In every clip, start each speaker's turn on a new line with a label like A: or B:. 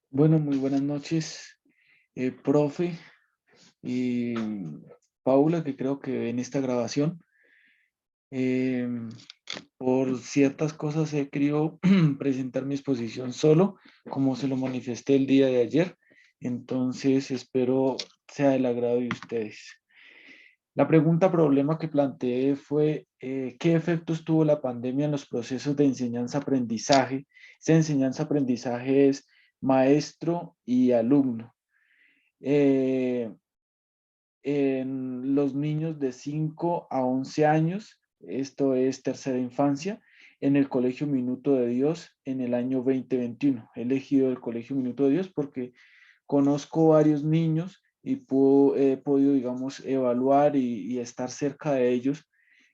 A: Bueno, muy buenas noches, profe y Paula, que creo que ve en esta grabación. Em, por ciertas cosas he querido presentar mi exposición solo, como se lo manifesté el día de ayer. Entonces espero sea del agrado de ustedes. La pregunta problema que planteé fue ¿qué efectos tuvo la pandemia en los procesos de enseñanza-aprendizaje? Esa enseñanza-aprendizaje es maestro y alumno. Eh, en los niños de 5 a 11 años, esto es tercera infancia, en el Colegio Minuto de Dios en el año 2021. He elegido el Colegio Minuto de Dios porque conozco varios niños y he podido, digamos, evaluar y estar cerca de ellos.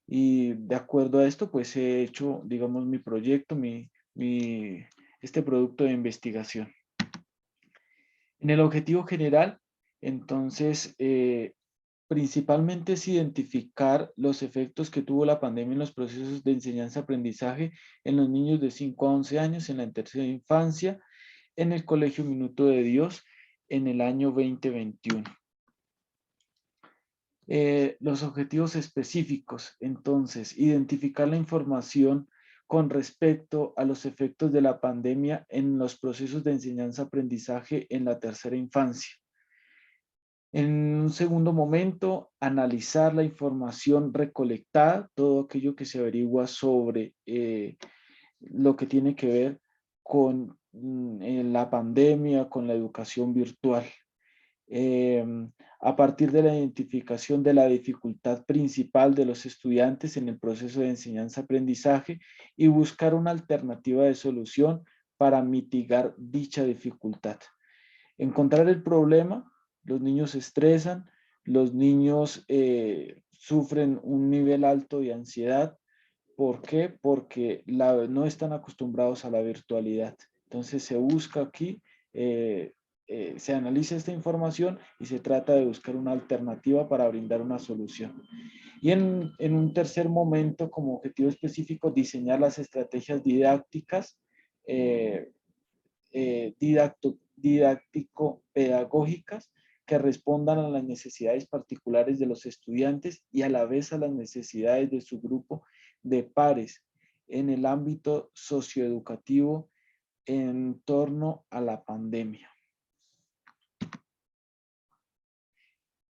A: Y de acuerdo a esto, pues he hecho, digamos, mi proyecto, este producto de investigación. En el objetivo general, entonces, principalmente es identificar los efectos que tuvo la pandemia en los procesos de enseñanza-aprendizaje en los niños de 5 a 11 años en la tercera infancia, en el Colegio Minuto de Dios en el año 2021. Los objetivos específicos, entonces, identificar la información con respecto a los efectos de la pandemia en los procesos de enseñanza-aprendizaje en la tercera infancia. En un segundo momento, analizar la información recolectada, todo aquello que se averigua sobre lo que tiene que ver con la pandemia, con la educación virtual. Eh, a partir de la identificación de la dificultad principal de los estudiantes en el proceso de enseñanza-aprendizaje y buscar una alternativa de solución para mitigar dicha dificultad. Encontrar el problema, los niños se estresan, los niños sufren un nivel alto de ansiedad. ¿Por qué? Porque no están acostumbrados a la virtualidad. Entonces se busca aquí, se analiza esta información y se trata de buscar una alternativa para brindar una solución. Y en un tercer momento, como objetivo específico, diseñar las estrategias didácticas eh, didáctico-pedagógicas que respondan a las necesidades particulares de los estudiantes y a la vez a las necesidades de su grupo de pares en el ámbito socioeducativo en torno a la pandemia.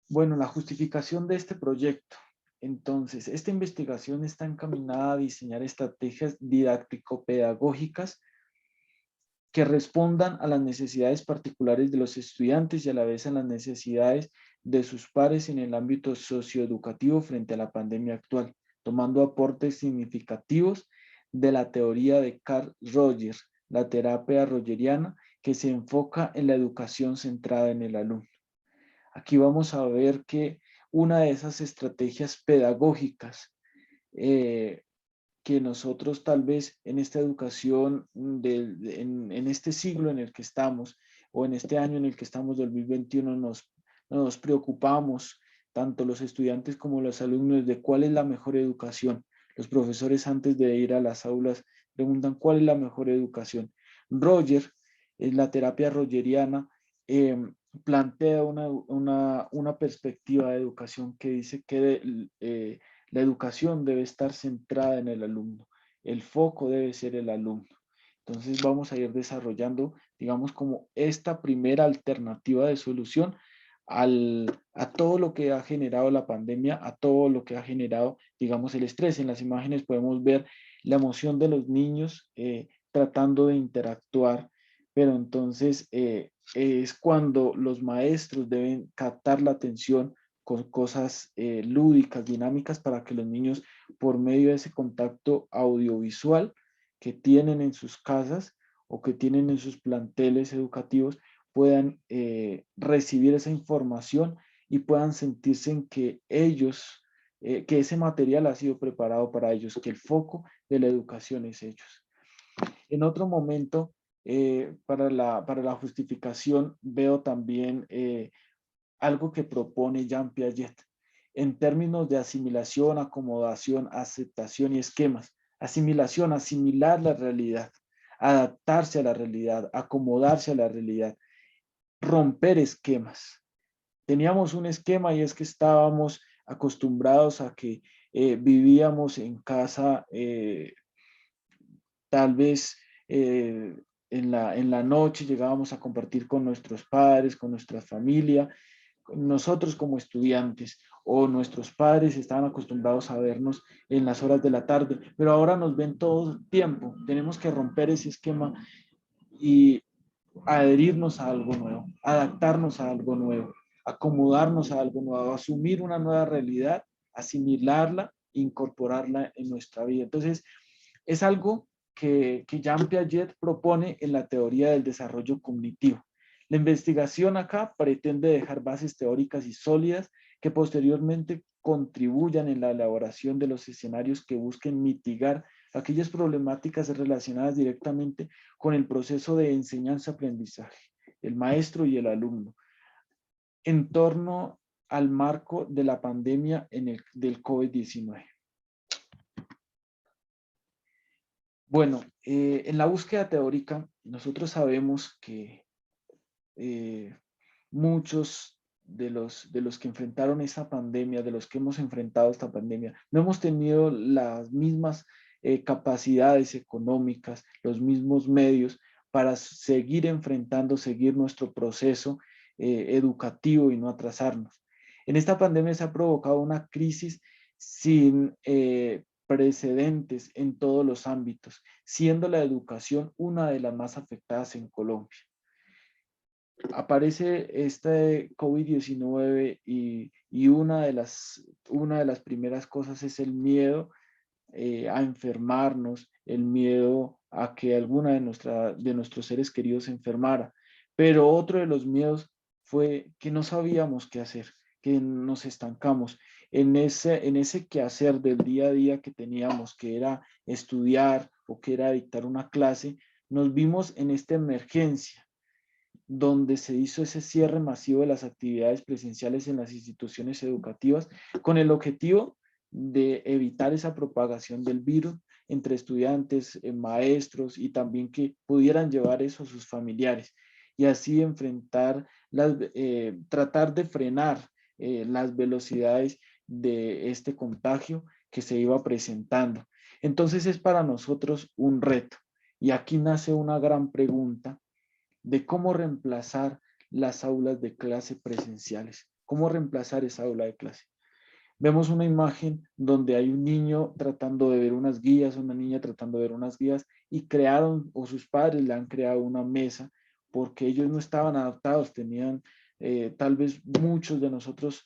A: Bueno, la justificación de este proyecto. Entonces, esta investigación está encaminada a diseñar estrategias didáctico-pedagógicas que respondan a las necesidades particulares de los estudiantes y a la vez a las necesidades de sus pares en el ámbito socioeducativo frente a la pandemia actual, tomando aportes significativos de la teoría de Carl Rogers, la terapia rogeriana, que se enfoca en la educación centrada en el alumno. Aquí vamos a ver que una de esas estrategias pedagógicas que nosotros tal vez en esta educación, en este siglo en el que estamos, o en este año en el que estamos, 2021, nos preocupamos, tanto los estudiantes como los alumnos, de cuál es la mejor educación. Los profesores antes de ir a las aulas preguntan cuál es la mejor educación. Roger, en la terapia rogeriana, eh, plantea una perspectiva de educación que dice que la educación debe estar centrada en el alumno. El foco debe ser el alumno. Entonces vamos a ir desarrollando, digamos, como esta primera alternativa de solución a todo lo que ha generado la pandemia, a todo lo que ha generado, digamos, el estrés. En las imágenes podemos ver la emoción de los niños tratando de interactuar, pero entonces es cuando los maestros deben captar la atención con cosas lúdicas, dinámicas, para que los niños, por medio de ese contacto audiovisual que tienen en sus casas o que tienen en sus planteles educativos, puedan recibir esa información y puedan sentirse en que ellos, que ese material ha sido preparado para ellos, que el foco de la educación es ellos. En otro momento, para la justificación, veo también algo que propone Jean Piaget en términos de asimilación, acomodación, aceptación y esquemas. Asimilación, asimilar la realidad. adaptarse a la realidad, acomodarse a la realidad, romper esquemas. Teníamos un esquema y es que estábamos acostumbrados a que vivíamos en casa, tal vez en la noche llegábamos a compartir con nuestros padres, con nuestra familia, nosotros como estudiantes o nuestros padres estaban acostumbrados a vernos en las horas de la tarde, pero ahora nos ven todo el tiempo. Tenemos que romper ese esquema y adherirnos a algo nuevo, adaptarnos a algo nuevo, acomodarnos a algo nuevo, asumir una nueva realidad, asimilarla, incorporarla en nuestra vida. Entonces, es algo que Jean Piaget propone en la teoría del desarrollo cognitivo. La investigación acá pretende dejar bases teóricas y sólidas que posteriormente contribuyan en la elaboración de los escenarios que busquen mitigar aquellas problemáticas relacionadas directamente con el proceso de enseñanza-aprendizaje, el maestro y el alumno, en torno al marco de la pandemia del COVID-19. Bueno, en la búsqueda teórica, nosotros sabemos que muchos de los que enfrentaron esa pandemia, de los que hemos enfrentado esta pandemia, no hemos tenido las mismas capacidades económicas, los mismos medios para seguir enfrentando, seguir nuestro proceso educativo y no atrasarnos. En esta pandemia se ha provocado una crisis sin precedentes en todos los ámbitos, siendo la educación una de las más afectadas en Colombia. Aparece este COVID-19 y una de las primeras cosas es el miedo a enfermarnos, el miedo a que alguna de nuestros seres queridos se enfermara. Pero otro de los miedos fue que no sabíamos qué hacer, que nos estancamos en ese quehacer del día a día que teníamos, que era estudiar o que era dictar una clase. Nos vimos en esta emergencia donde se hizo ese cierre masivo de las actividades presenciales en las instituciones educativas con el objetivo de evitar esa propagación del virus entre estudiantes, maestros y también que pudieran llevar eso a sus familiares y así enfrentar, tratar de frenar las velocidades de este contagio que se iba presentando. Entonces es para nosotros un reto y aquí nace una gran pregunta de cómo reemplazar las aulas de clase presenciales. ¿Cómo reemplazar esa aula de clase? Vemos una imagen donde hay un niño tratando de ver unas guías, una niña tratando de ver unas guías y crearon, o sus padres le han creado una mesa porque ellos no estaban adaptados, tenían, tal vez muchos de nosotros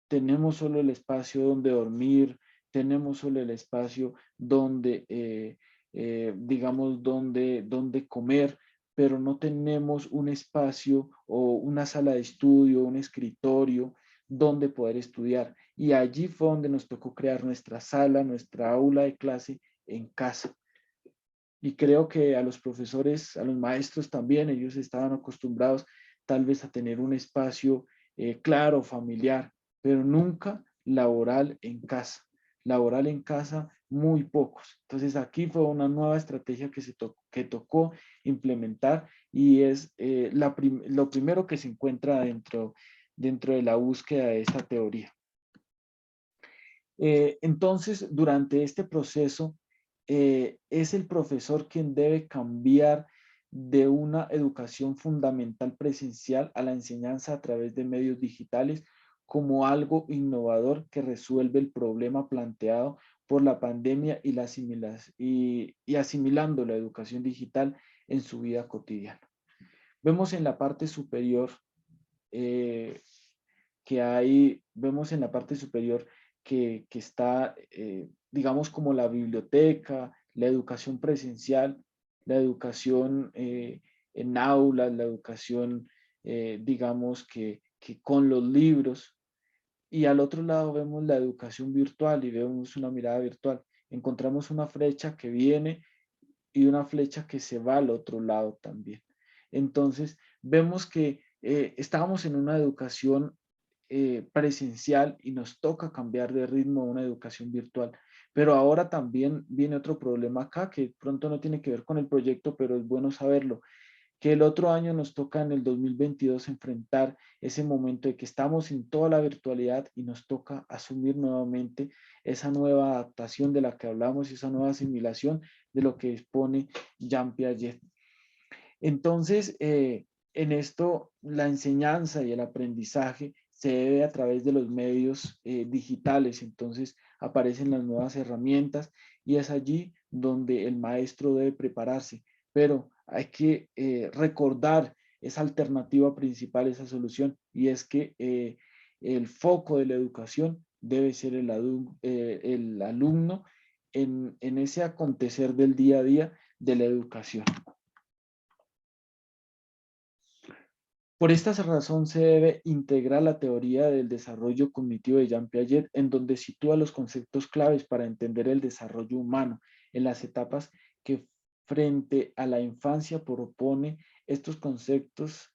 A: tenemos solo el espacio donde dormir, tenemos solo el espacio donde, digamos, donde comer, pero no tenemos un espacio o una sala de estudio, un escritorio donde poder estudiar. Y allí fue donde nos tocó crear nuestra sala, nuestra aula de clase en casa. Y creo que a los profesores, a los maestros también, ellos estaban acostumbrados tal vez a tener un espacio claro, familiar, pero nunca laboral en casa. Laboral en casa, muy pocos. Entonces aquí fue una nueva estrategia que tocó implementar y es lo primero que se encuentra dentro de la búsqueda de esta teoría. Entonces, durante este proceso, es el profesor quien debe cambiar de una educación fundamental presencial a la enseñanza a través de medios digitales como algo innovador que resuelve el problema planteado por la pandemia y asimilando la educación digital en su vida cotidiana. Vemos en la parte superior eh, vemos en la parte superior que está, digamos, como la biblioteca, la educación presencial, la educación en aulas, la educación, digamos, que con los libros. Y al otro lado vemos la educación virtual y vemos una mirada virtual. Encontramos una flecha que viene y una flecha que se va al otro lado también. Entonces, vemos que estábamos en una educación presencial y nos toca cambiar de ritmo a una educación virtual. Pero ahora también viene otro problema acá que pronto no tiene que ver con el proyecto, pero es bueno saberlo, que el otro año nos toca en el 2022 enfrentar ese momento de que estamos en toda la virtualidad y nos toca asumir nuevamente esa nueva adaptación de la que hablamos, esa nueva asimilación de lo que expone Jean Piaget. Entonces, en esto, la enseñanza y el aprendizaje se debe a través de los medios digitales. Entonces, aparecen las nuevas herramientas y es allí donde el maestro debe prepararse. Pero hay que recordar esa alternativa principal, esa solución, y es que el foco de la educación debe ser el alumno en ese acontecer del día a día de la educación. Por esta razón se debe integrar la teoría del desarrollo cognitivo de Jean Piaget, en donde sitúa los conceptos claves para entender el desarrollo humano en las etapas que frente a la infancia propone estos conceptos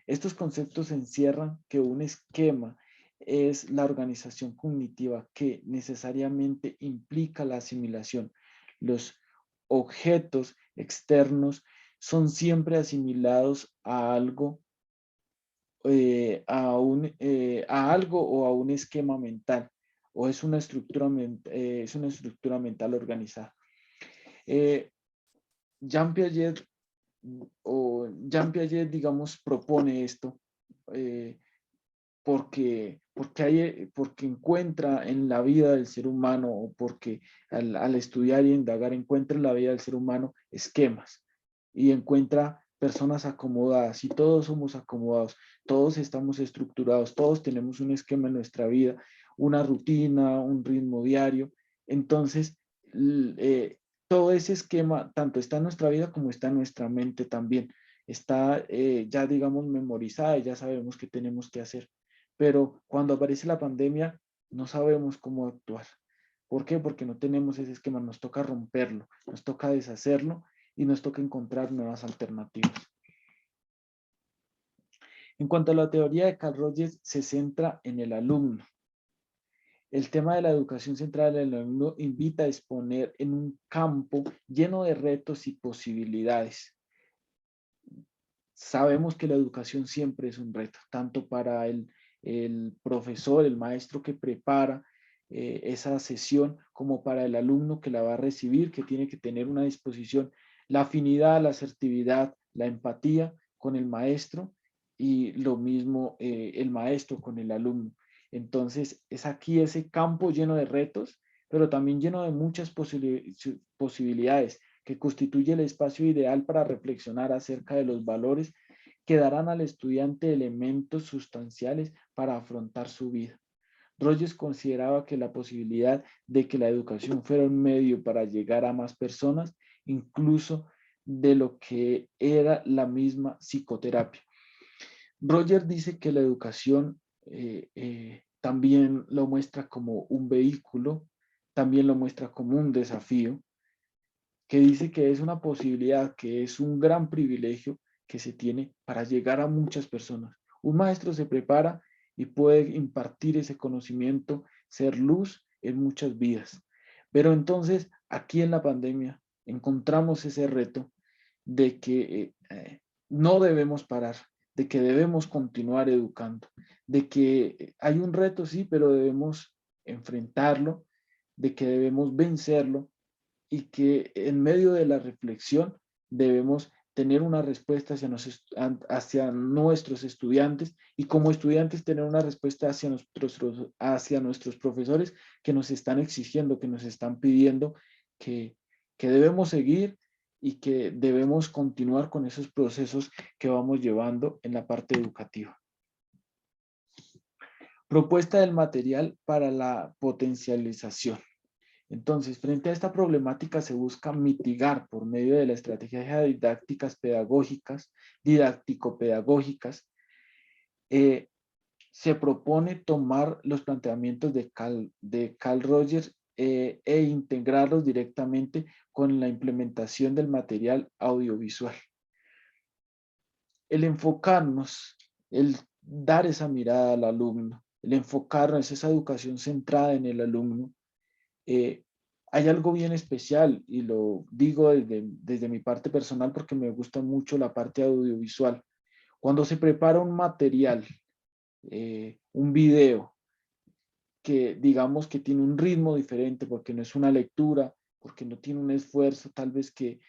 A: Estos conceptos encierran que un esquema es la organización cognitiva que necesariamente implica la asimilación. Los objetos externos son siempre asimilados a algo o a un esquema mental, o es una estructura mental organizada. Eh, Jean Piaget, Jean Piaget, digamos, propone esto eh, porque encuentra en la vida del ser humano, o porque al estudiar y indagar encuentra en la vida del ser humano esquemas y encuentra personas acomodadas, y todos somos acomodados, todos estamos estructurados, todos tenemos un esquema en nuestra vida, una rutina, un ritmo diario. Entonces, todo ese esquema tanto está en nuestra vida como está en nuestra mente también. Está ya, digamos, memorizada y ya sabemos qué tenemos que hacer. Pero cuando aparece la pandemia, no sabemos cómo actuar. ¿Por qué? Porque no tenemos ese esquema, nos toca romperlo, nos toca deshacerlo y nos toca encontrar nuevas alternativas. En cuanto a la teoría de Carl Rogers, se centra en el alumno. El tema de la educación central del alumno invita a exponer en un campo lleno de retos y posibilidades. Sabemos que la educación siempre es un reto, tanto para el profesor, el maestro que prepara esa sesión, como para el alumno que la va a recibir, que tiene que tener una disposición, la afinidad, la asertividad, la empatía con el maestro, y lo mismo el maestro con el alumno. Entonces, es aquí ese campo lleno de retos, pero también lleno de muchas posibilidades, que constituye el espacio ideal para reflexionar acerca de los valores que darán al estudiante elementos sustanciales para afrontar su vida. Rogers consideraba que la posibilidad de que la educación fuera un medio para llegar a más personas, incluso de lo que era la misma psicoterapia. Rogers dice que la educación también lo muestra como un vehículo, también lo muestra como un desafío, que dice que es una posibilidad, que es un gran privilegio que se tiene para llegar a muchas personas. Un maestro se prepara y puede impartir ese conocimiento, ser luz en muchas vidas. Pero entonces, aquí en la pandemia, encontramos ese reto de que no debemos parar, de que debemos continuar educando, de que hay un reto, sí, pero debemos enfrentarlo, de que debemos vencerlo, y que en medio de la reflexión debemos tener una respuesta hacia nuestros estudiantes, y como estudiantes tener una respuesta hacia nuestros profesores, que nos están exigiendo, que nos están pidiendo que, que debemos seguir y que debemos continuar con esos procesos que vamos llevando en la parte educativa. Propuesta del material para la potencialización. Entonces, frente a esta problemática se busca mitigar por medio de la estrategia de didáctico-pedagógicas. Se propone tomar los planteamientos de Carl Rogers e integrarlos directamente con la implementación del material audiovisual. El enfocarnos, el dar esa mirada al alumno, el enfocarnos, esa educación centrada en el alumno, hay algo bien especial y lo digo desde mi parte personal porque me gusta mucho la parte audiovisual. Cuando se prepara un material, un video, que digamos que tiene un ritmo diferente porque no es una lectura, porque no tiene un esfuerzo tal vez que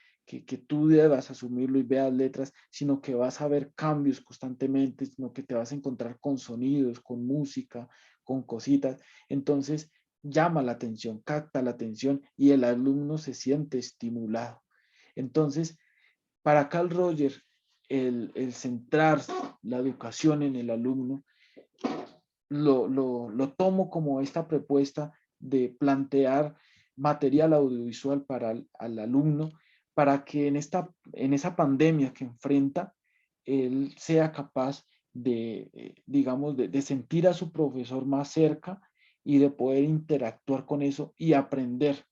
A: tú debas asumirlo y veas letras, sino que vas a ver cambios constantemente, sino que te vas a encontrar con sonidos, con música, con cositas. Entonces llama la atención, capta la atención y el alumno se siente estimulado. Entonces, para Carl Roger, el centrar la educación en el alumno lo tomo como esta propuesta de plantear material audiovisual para al alumno, para que en esa pandemia que enfrenta, él sea capaz de, digamos, de sentir a su profesor más cerca y de poder interactuar con eso y aprender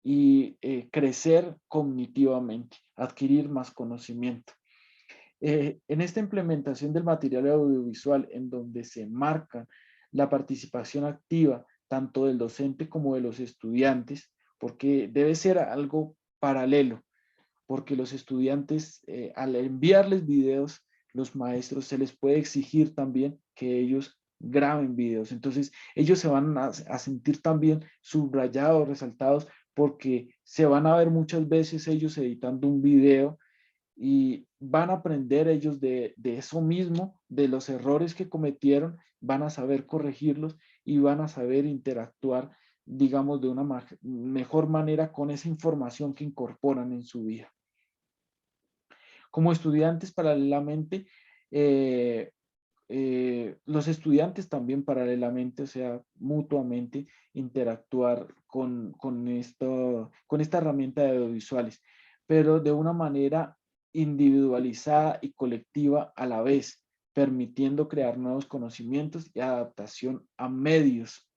A: y crecer cognitivamente, adquirir más conocimiento. En esta implementación del material audiovisual, en donde se marca la participación activa tanto del docente como de los estudiantes, porque debe ser algo paralelo, porque los estudiantes, al enviarles videos, los maestros se les puede exigir también que ellos graben videos. Entonces, ellos se van a sentir también subrayados, resaltados, porque se van a ver muchas veces ellos editando un video y van a aprender ellos de eso mismo, de los errores que cometieron, van a saber corregirlos y van a saber interactuar, digamos, de una mejor manera con esa información que incorporan en su vida. Como estudiantes, paralelamente, los estudiantes también paralelamente, o sea, mutuamente, interactuar con esta herramienta de audiovisuales, pero de una manera individualizada y colectiva a la vez, permitiendo crear nuevos conocimientos y adaptación a medios,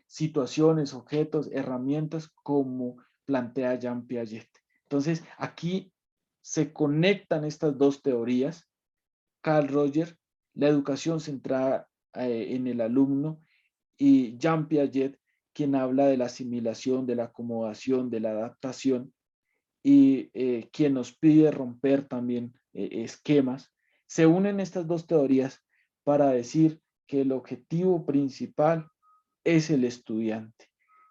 A: situaciones, objetos, herramientas, como plantea Jean Piaget. Entonces, aquí se conectan estas dos teorías. Carl Roger, la educación centrada en el alumno, y Jean Piaget, quien habla de la asimilación, de la acomodación, de la adaptación, y quien nos pide romper también esquemas. Se unen estas dos teorías para decir que el objetivo principal es el estudiante,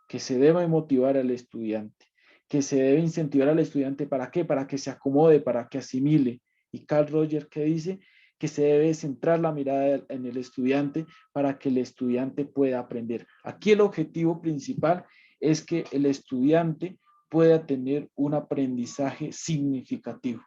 A: que se debe motivar al estudiante, que se debe incentivar al estudiante. ¿Para qué? Para que se acomode, para que asimile. Y Carl Roger, ¿qué dice? Que se debe centrar la mirada en el estudiante para que el estudiante pueda aprender. Aquí el objetivo principal es que el estudiante pueda tener un aprendizaje significativo.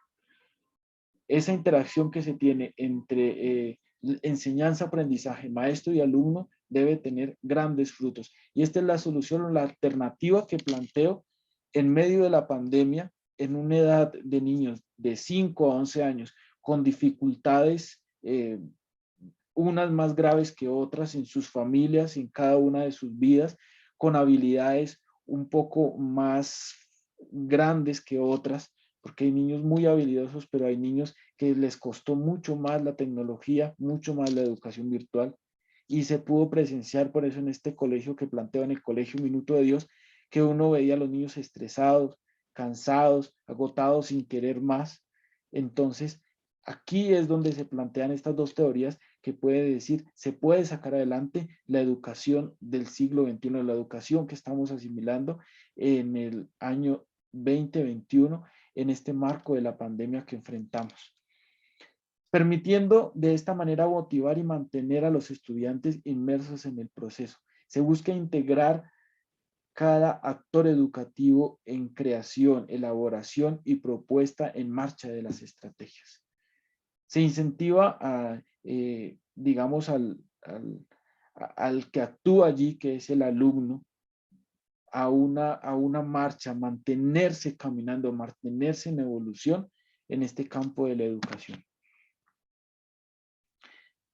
A: Esa interacción que se tiene entre enseñanza, aprendizaje, maestro y alumno debe tener grandes frutos. Y esta es la solución o la alternativa que planteo en medio de la pandemia, en una edad de niños de 5 a 11 años con dificultades, unas más graves que otras en sus familias, en cada una de sus vidas, con habilidades un poco más grandes que otras, porque hay niños muy habilidosos, pero hay niños que les costó mucho más la tecnología, mucho más la educación virtual, y se pudo presenciar por eso en este colegio que planteo, en el Colegio Minuto de Dios, que uno veía a los niños estresados, cansados, agotados, sin querer más. Entonces, aquí es donde se plantean estas dos teorías que puede decir, se puede sacar adelante la educación del siglo XXI, la educación que estamos asimilando en el año 2021, en este marco de la pandemia que enfrentamos, permitiendo de esta manera motivar y mantener a los estudiantes inmersos en el proceso. Se busca integrar cada actor educativo en creación, elaboración y propuesta en marcha de las estrategias. Se incentiva a, digamos, al que actúa allí, que es el alumno, a una marcha, mantenerse caminando, mantenerse en evolución en este campo de la educación.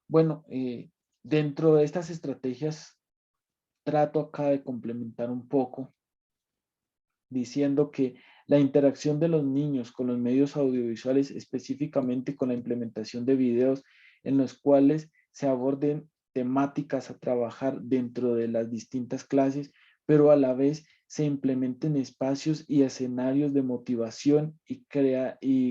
A: Bueno, dentro de estas estrategias trato acá de complementar un poco diciendo que la interacción de los niños con los medios audiovisuales, específicamente con la implementación de videos en los cuales se aborden temáticas a trabajar dentro de las distintas clases, pero a la vez se implementen espacios y escenarios de motivación y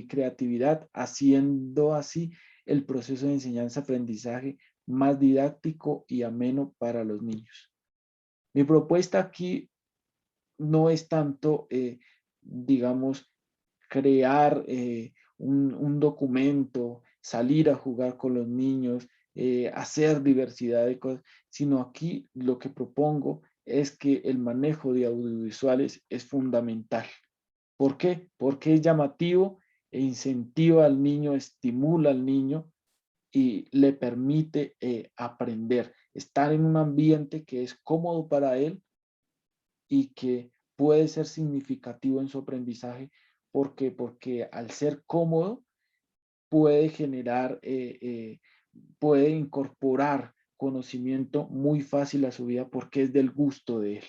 A: creatividad, haciendo así el proceso de enseñanza-aprendizaje más didáctico y ameno para los niños. Mi propuesta aquí no es tanto, digamos, crear un documento, salir a jugar con los niños, hacer diversidad de cosas, sino aquí lo que propongo es que el manejo de audiovisuales es fundamental. ¿Por qué? Porque es llamativo e incentiva al niño, estimula al niño y le permite aprender, estar en un ambiente que es cómodo para él y que puede ser significativo en su aprendizaje. ¿Por qué? Porque al ser cómodo puede generar, puede incorporar conocimiento muy fácil a su vida porque es del gusto de él.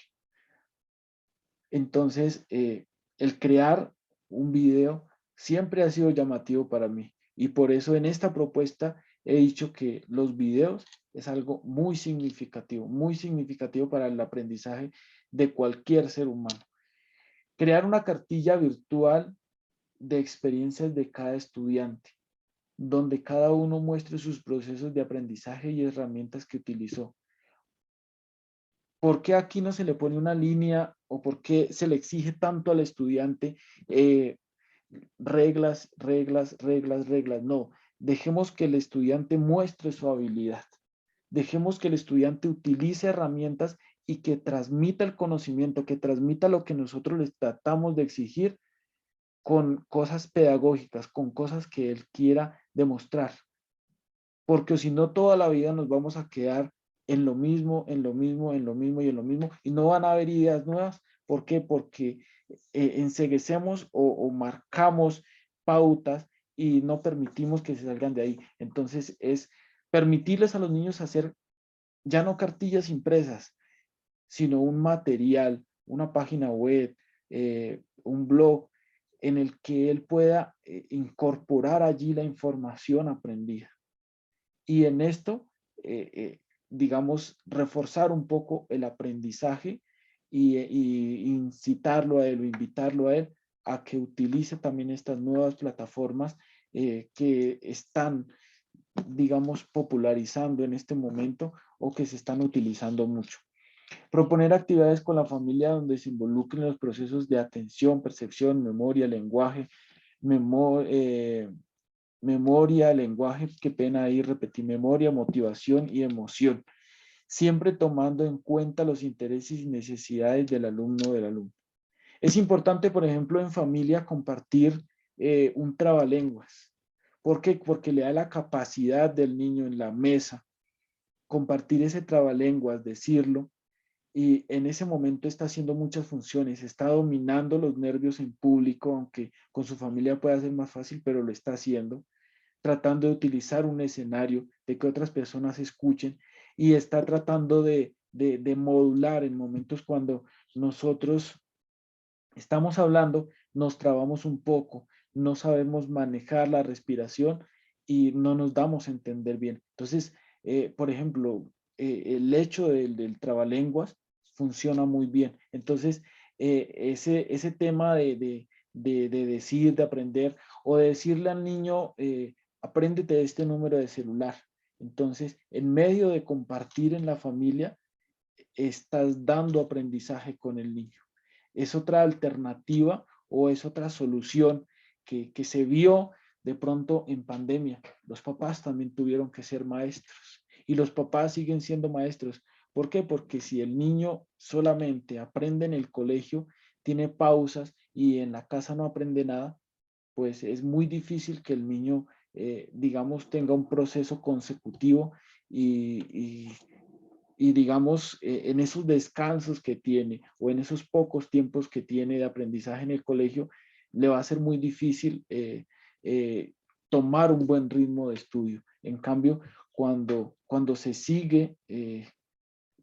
A: Entonces, el crear un video siempre ha sido llamativo para mí y por eso en esta propuesta he dicho que los videos es algo muy significativo para el aprendizaje de cualquier ser humano. Crear una cartilla virtual de experiencias de cada estudiante, donde cada uno muestre sus procesos de aprendizaje y herramientas que utilizó. ¿Por qué aquí no se le pone una línea o por qué se le exige tanto al estudiante reglas, reglas, reglas, reglas? No, dejemos que el estudiante muestre su habilidad. Dejemos que el estudiante utilice herramientas y que transmita el conocimiento, que transmita lo que nosotros les tratamos de exigir con cosas pedagógicas, con cosas que él quiera demostrar. Porque si no, toda la vida nos vamos a quedar en lo mismo, en lo mismo, en lo mismo y en lo mismo, y no van a haber ideas nuevas. ¿Por qué? Porque enceguecemos o marcamos pautas y no permitimos que se salgan de ahí. Entonces es permitirles a los niños hacer ya no cartillas impresas, sino un material, una página web, un blog, en el que él pueda incorporar allí la información aprendida. Y en esto, digamos, reforzar un poco el aprendizaje y incitarlo a él o invitarlo a él a que utilice también estas nuevas plataformas que están, digamos, popularizando en este momento o que se están utilizando mucho. Proponer actividades con la familia donde se involucren los procesos de atención, percepción, memoria, lenguaje, memoria, lenguaje, qué pena ahí repetir, memoria, motivación y emoción, siempre tomando en cuenta los intereses y necesidades del alumno o del alumno. Es importante, por ejemplo, en familia compartir un trabalenguas. ¿Por qué? Porque le da la capacidad del niño en la mesa, compartir ese trabalenguas, decirlo, y en ese momento está haciendo muchas funciones, está dominando los nervios en público, aunque con su familia pueda ser más fácil, pero lo está haciendo, tratando de utilizar un escenario, de que otras personas escuchen y está tratando de modular en momentos cuando nosotros estamos hablando, nos trabamos un poco, no sabemos manejar la respiración y no nos damos a entender bien. Entonces, por ejemplo, el hecho del trabalenguas funciona muy bien. Entonces, ese tema de decir, de aprender o de decirle al niño, apréndete este número de celular. Entonces, en medio de compartir en la familia, estás dando aprendizaje con el niño. Es otra alternativa o es otra solución que se vio de pronto en pandemia. Los papás también tuvieron que ser maestros y los papás siguen siendo maestros. ¿Por qué? Porque si el niño solamente aprende en el colegio, tiene pausas y en la casa no aprende nada, pues es muy difícil que el niño, digamos, tenga un proceso consecutivo y digamos, en esos descansos que tiene o en esos pocos tiempos que tiene de aprendizaje en el colegio, le va a ser muy difícil tomar un buen ritmo de estudio. En cambio, cuando se sigue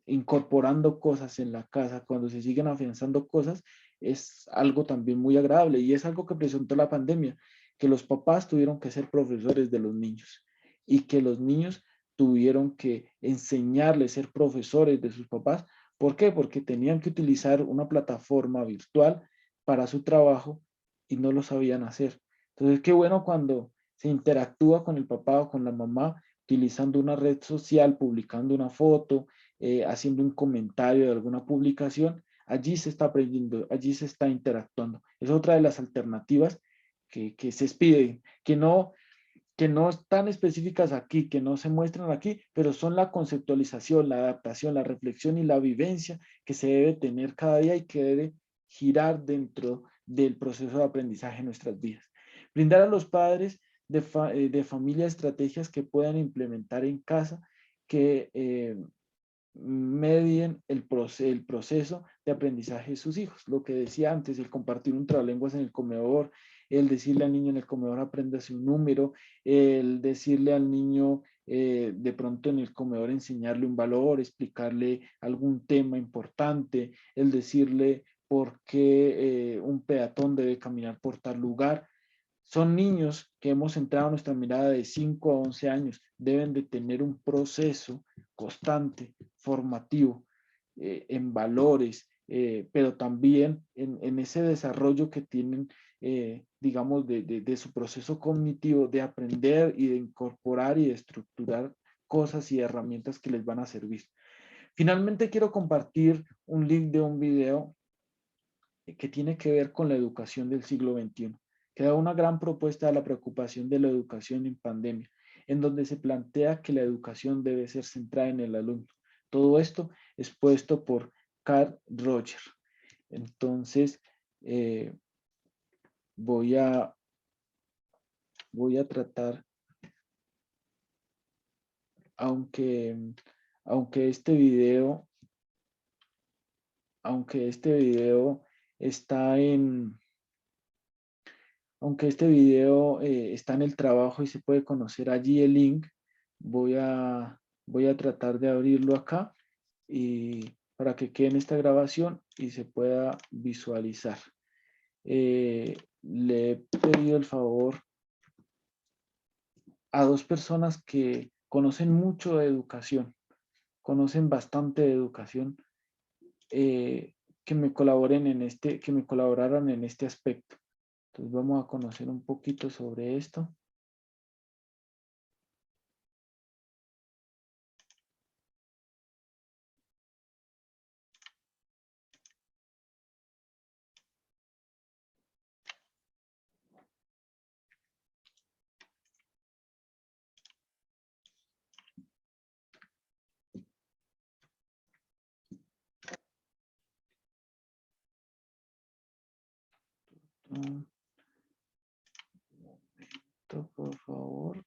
A: incorporando cosas en la casa, cuando se siguen afianzando cosas, es algo también muy agradable y es algo que presentó la pandemia, que los papás tuvieron que ser profesores de los niños y que los niños tuvieron que enseñarles, ser profesores de sus papás. ¿Por qué? Porque tenían que utilizar una plataforma virtual para su trabajo y no lo sabían hacer. Entonces, qué bueno cuando se interactúa con el papá o con la mamá utilizando una red social, publicando una foto, haciendo un comentario de alguna publicación. Allí se está aprendiendo, allí se está interactuando. Es otra de las alternativas que se piden, que no están específicas aquí, que no se muestran aquí, pero son la conceptualización, la adaptación, la reflexión y la vivencia que se debe tener cada día y que debe girar dentro del proceso de aprendizaje en nuestras vidas. Brindar a los padres de familia estrategias que puedan implementar en casa, que medien el proceso de aprendizaje de sus hijos. Lo que decía antes, el compartir un trabalenguas en el comedor, el decirle al niño en el comedor apréndase un número, el decirle al niño de pronto en el comedor enseñarle un valor, explicarle algún tema importante, el decirle por qué un peatón debe caminar por tal lugar. Son niños que hemos centrado nuestra mirada de 5 a 11 años. Deben de tener un proceso constante, formativo, en valores, pero también en ese desarrollo que tienen, digamos, de su proceso cognitivo, de aprender y de incorporar y de estructurar cosas y herramientas que les van a servir. Finalmente quiero compartir un link de un video que tiene que ver con la educación del siglo XXI, que da una gran propuesta a la preocupación de la educación en pandemia, en donde se plantea que la educación debe ser centrada en el alumno. Todo esto expuesto por Carl Roger. Entonces, eh, voy a, voy a tratar, aunque, aunque este video, aunque este video está en, aunque este video está en el trabajo y se puede conocer allí el link, voy a tratar de abrirlo acá y para que quede en esta grabación y se pueda visualizar. Le he pedido el favor a dos personas que conocen mucho de educación, conocen bastante de educación, que me colaboren en que me colaboraran en este aspecto. Entonces vamos a conocer un poquito sobre esto. Un momento, por favor.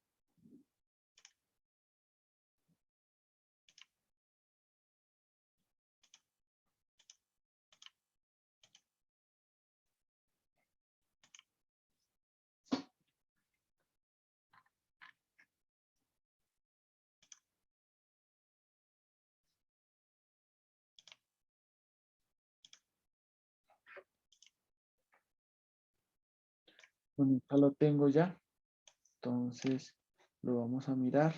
A: Bueno, ya lo tengo ya. Entonces lo vamos a mirar.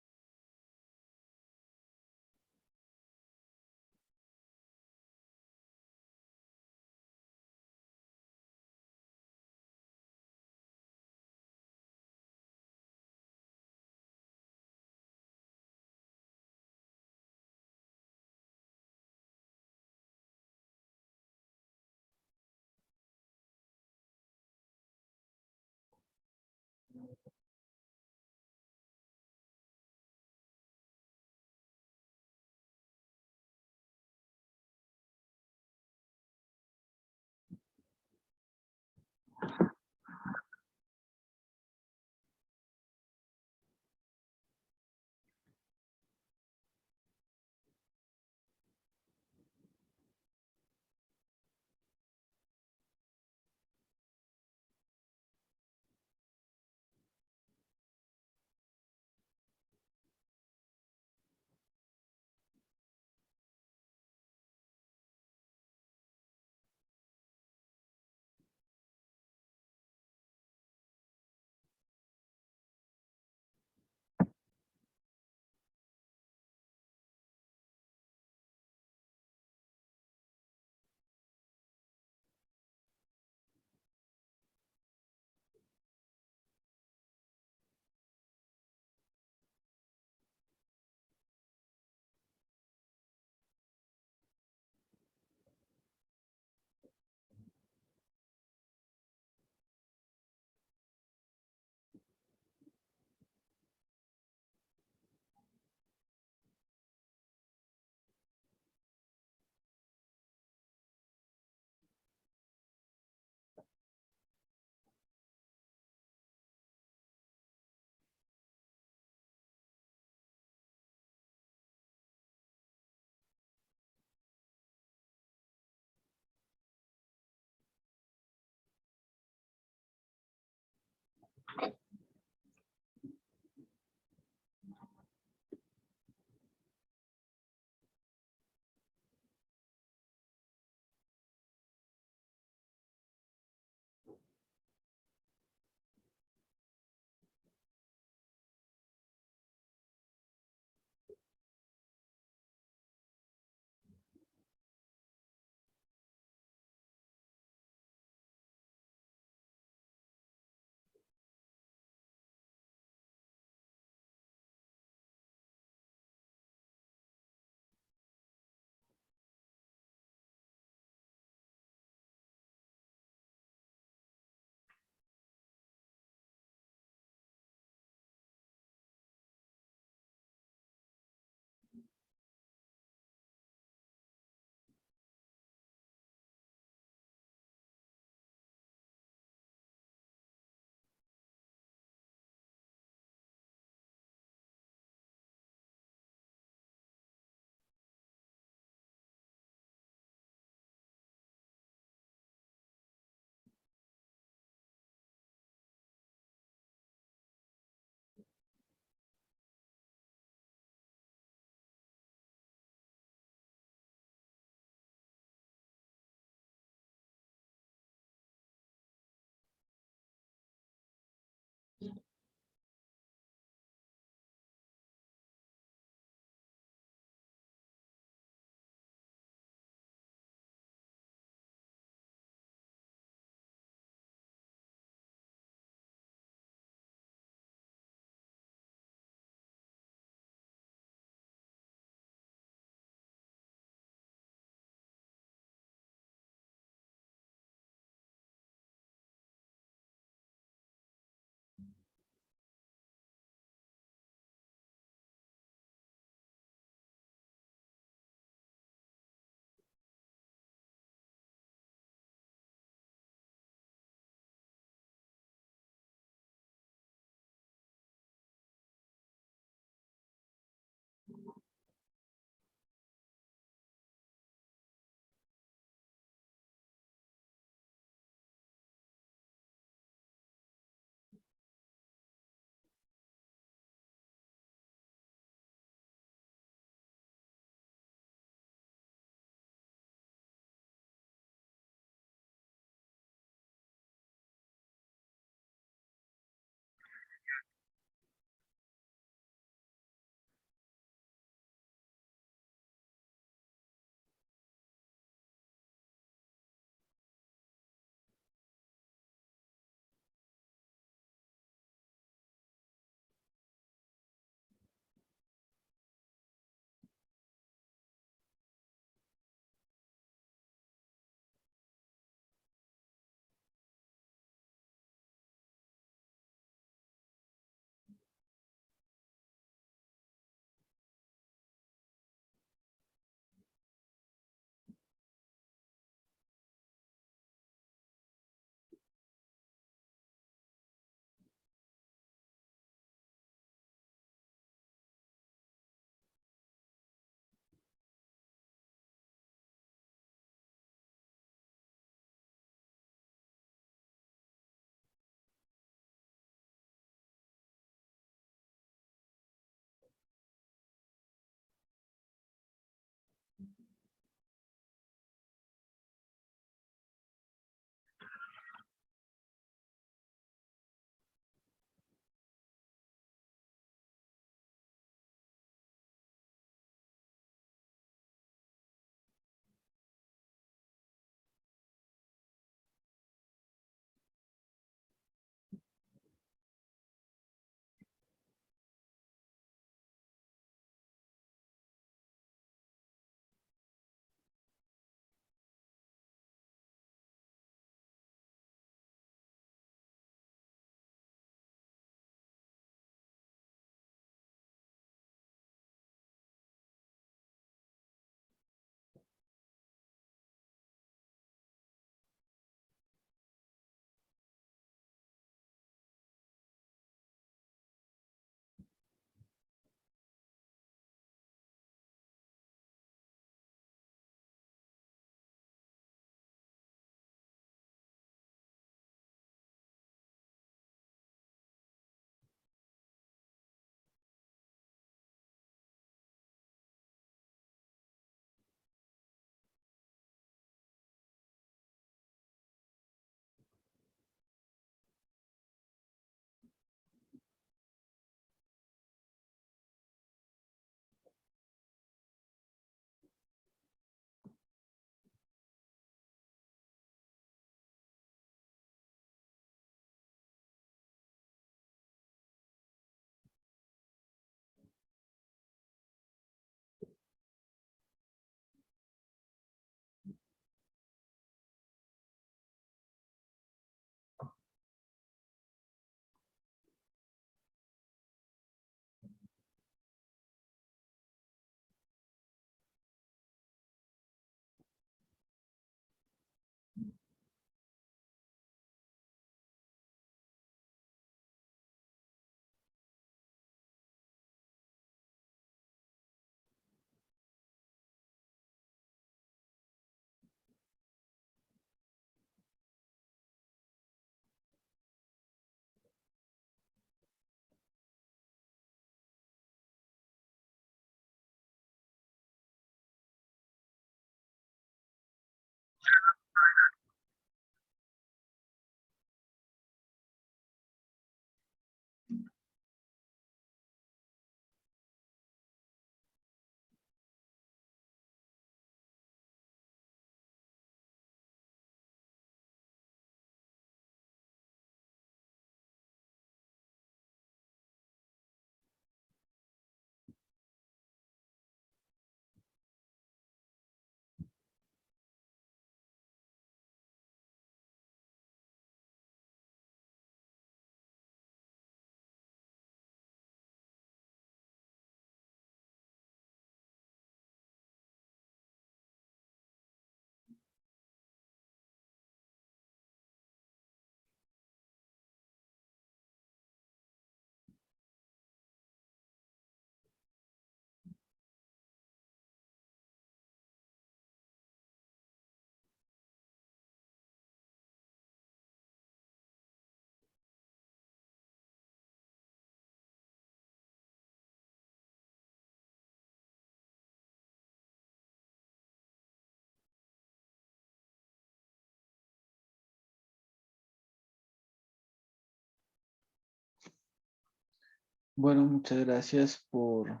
A: Bueno, muchas gracias por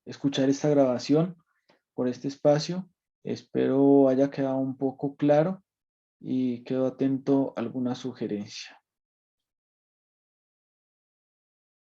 A: escuchar esta grabación, por este espacio. Espero haya quedado un poco claro y quedo atento a alguna sugerencia.